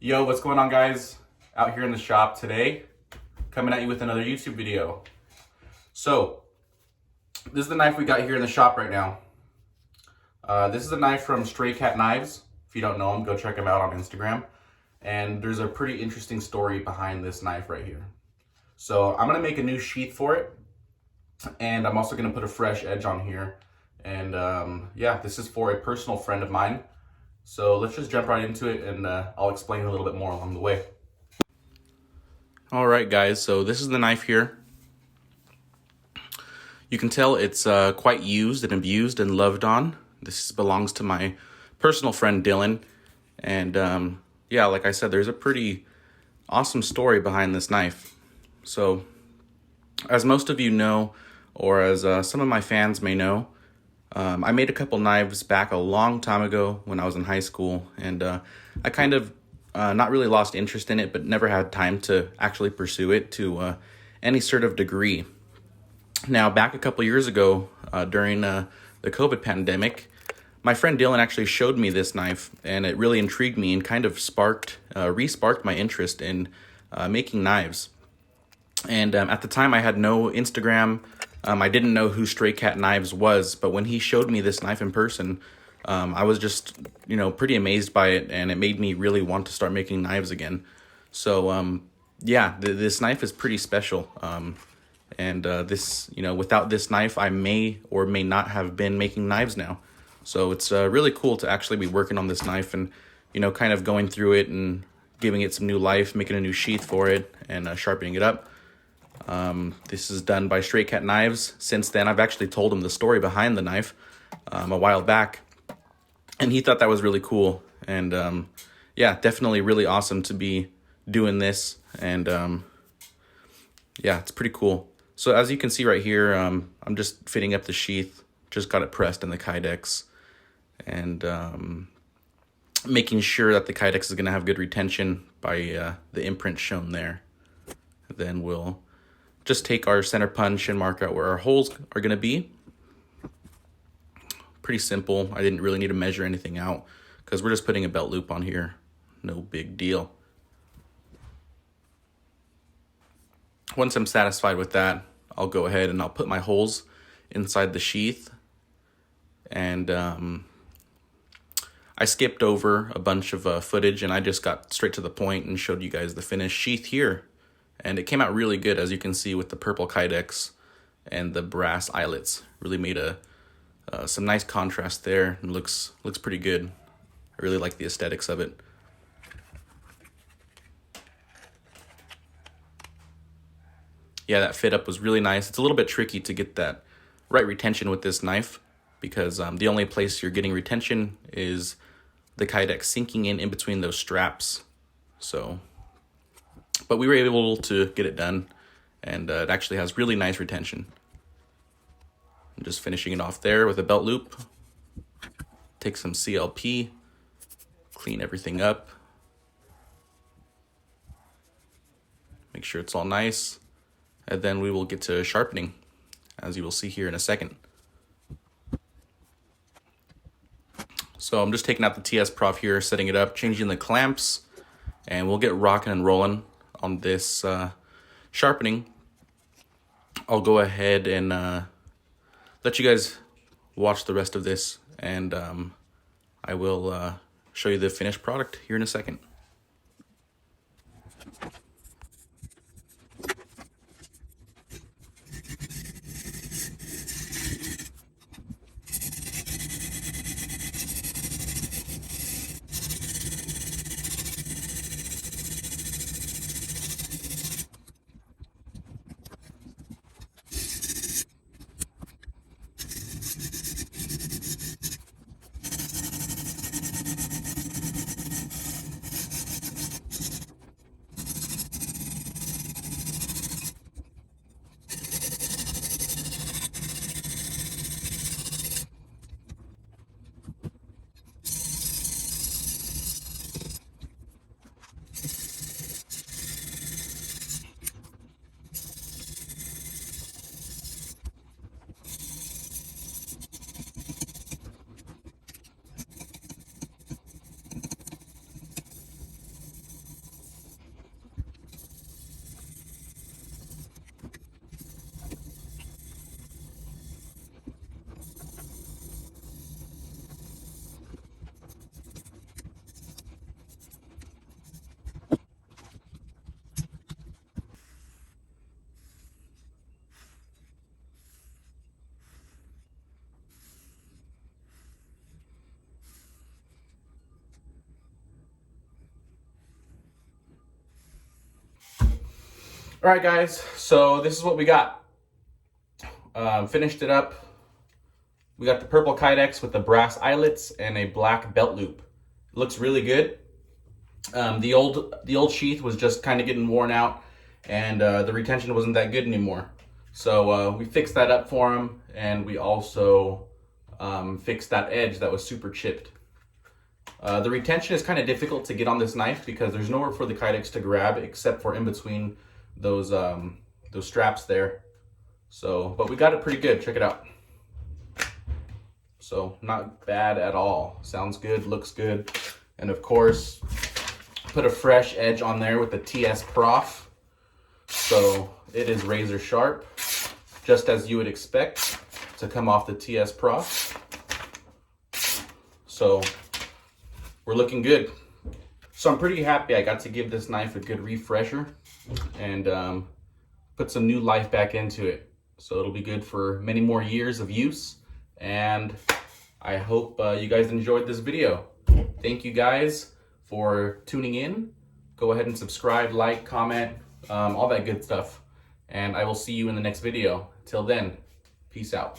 Yo, what's going on, guys? Out here in the shop today, coming at you with another YouTube video. So, this is the knife we got here in the shop right now. This is a knife from Stray Cat Knives. If you don't know them, go check them out on Instagram. And there's a pretty interesting story behind this knife right here. So, I'm gonna make a new sheath for it, and I'm also gonna put a fresh edge on here. And yeah, this is for a personal friend of mine. So let's just jump right into it, and I'll explain a little bit more along the way. All right, guys, so this is the knife here. You can tell it's quite used and abused and loved on. This belongs to my personal friend, Dylan. And yeah, like I said, there's a pretty awesome story behind this knife. So, as most of you know, or as some of my fans may know, I made a couple knives back a long time ago when I was in high school, and I kind of not really lost interest in it, but never had time to actually pursue it to any sort of degree. Now, back a couple years ago, during the COVID pandemic, my friend Dylan actually showed me this knife, and it really intrigued me and kind of re-sparked my interest in making knives. And at the time, I had no Instagram. I didn't know who Stray Cat Knives was, but when he showed me this knife in person, I was just, pretty amazed by it, and it made me really want to start making knives again. So, yeah, this knife is pretty special. And this, without this knife, I may or may not have been making knives now. So it's really cool to actually be working on this knife and, kind of going through it and giving it some new life, making a new sheath for it, and sharpening it up. This is done by Stray Cat Knives. Since then, I've actually told him the story behind the knife a while back, and he thought that was really cool. And yeah, definitely really awesome to be doing this. And yeah, it's pretty cool. So as you can see right here, I'm just fitting up the sheath. Just got it pressed in the Kydex, and making sure that the Kydex is going to have good retention by the imprint shown there. Then we'll just take our center punch and mark out where our holes are going to be. Pretty simple. I didn't really need to measure anything out because we're just putting a belt loop on here. No big deal. Once I'm satisfied with that, I'll go ahead and I'll put my holes inside the sheath. And I skipped over a bunch of footage, and I just got straight to the point and showed you guys the finished sheath here. And it came out really good, as you can see, with the purple Kydex and the brass eyelets. Really made some nice contrast there, and looks pretty good. I really like the aesthetics of it. Yeah, that fit up was really nice. It's a little bit tricky to get that right retention with this knife, because the only place you're getting retention is the Kydex sinking in between those straps. So, but we were able to get it done, and it actually has really nice retention. I'm just finishing it off there with a belt loop. Take some CLP, clean everything up. Make sure it's all nice, and then we will get to sharpening, as you will see here in a second. So I'm just taking out the TS Prof here, setting it up, changing the clamps, and we'll get rocking and rolling on this sharpening. I'll go ahead and let you guys watch the rest of this, and I will show you the finished product here in a second. All right, guys, so this is what we got. Finished it up. We got the purple Kydex with the brass eyelets and a black belt loop. It looks really good. The old sheath was just kind of getting worn out, and the retention wasn't that good anymore. So we fixed that up for him, and we also fixed that edge that was super chipped. The retention is kind of difficult to get on this knife because there's nowhere for the Kydex to grab except for in between those straps there. So, but we got it pretty good. Check it out. So not bad at all. Sounds good, looks good. And of course, put a fresh edge on there with the TS Prof. So it is razor sharp, just as you would expect to come off the TS Prof. So we're looking good. So I'm pretty happy I got to give this knife a good refresher and put some new life back into it. So it'll be good for many more years of use. And I hope you guys enjoyed this video. Thank you guys for tuning in. Go ahead and subscribe, like, comment, all that good stuff. And I will see you in the next video. Till then, peace out.